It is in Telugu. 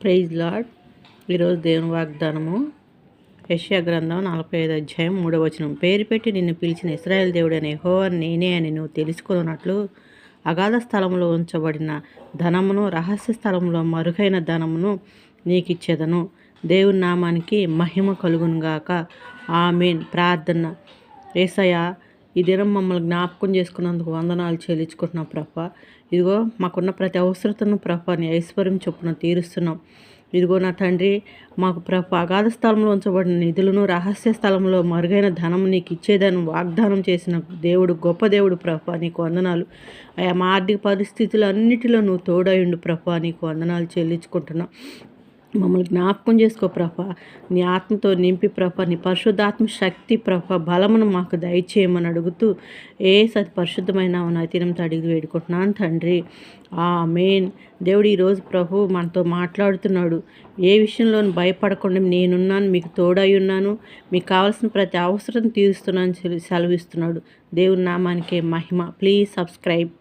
Praise lord. ఈరోజు దేవుని వాగ్దానము యెషయా గ్రంథం 45 అధ్యాయం 3వ వచనం. పేరు పెట్టి నిన్ను పిలిచిన ఇశ్రాయేలు దేవుడైన యెహోవా నేనే అని నువ్వు తెలుసుకున్నట్లు అగాధ స్థలంలో ఉంచబడిన ధనమును, రహస్య స్థలంలో మరుగైన ధనమును నీకు ఇచ్చేదను. దేవుని నామానికి మహిమ కలుగునుగాక. ఆమేన్. ప్రార్థన. యేసయ్యా, ఈ దినం మమ్మల్ని జ్ఞాపకం చేసుకున్నందుకు వందనాలు చెల్లించుకుంటున్నాం ప్రభా. ఇదిగో మాకున్న ప్రతి అవసరతను ప్రభా నీ ఐశ్వర్యం చొప్పున తీరుస్తున్నాం. ఇదిగో నా తండ్రి, మాకు ప్రభా అగాధ స్థలంలో ఉంచబడిన నిధులను, రహస్య స్థలంలో మరుగైన ధనము నీకు ఇచ్చేదని వాగ్దానం చేసిన దేవుడు, గొప్ప దేవుడు ప్రభా, నీకు వందనాలు. అయా, మా ఆర్థిక పరిస్థితులు అన్నిటిలో నువ్వు తోడయుండు ప్రభా, నీకు వందనాలు చెల్లించుకుంటున్నాం. మమ్మల్ని జ్ఞాపకం చేసుకో ప్రభా. నీ ఆత్మతో నింపి ప్రభా, నీ పరిశుద్ధాత్మ శక్తి ప్రభా, బలమును మాకు దయచేయమని అడుగుతూ సతి పరిశుద్ధమైన అతినంతో అడిగి వేడుకుంటున్నాను తండ్రి. ఆమేన్. దేవుడు ఈరోజు ప్రభు మనతో మాట్లాడుతున్నాడు. ఏ విషయంలో భయపడకుండా నేనున్నాను, మీకు తోడై ఉన్నాను, మీకు కావాల్సిన ప్రతి అవసరం తీరుస్తున్నాను సెలవిస్తున్నాడు. దేవుని నామానికే మహిమ. Please subscribe.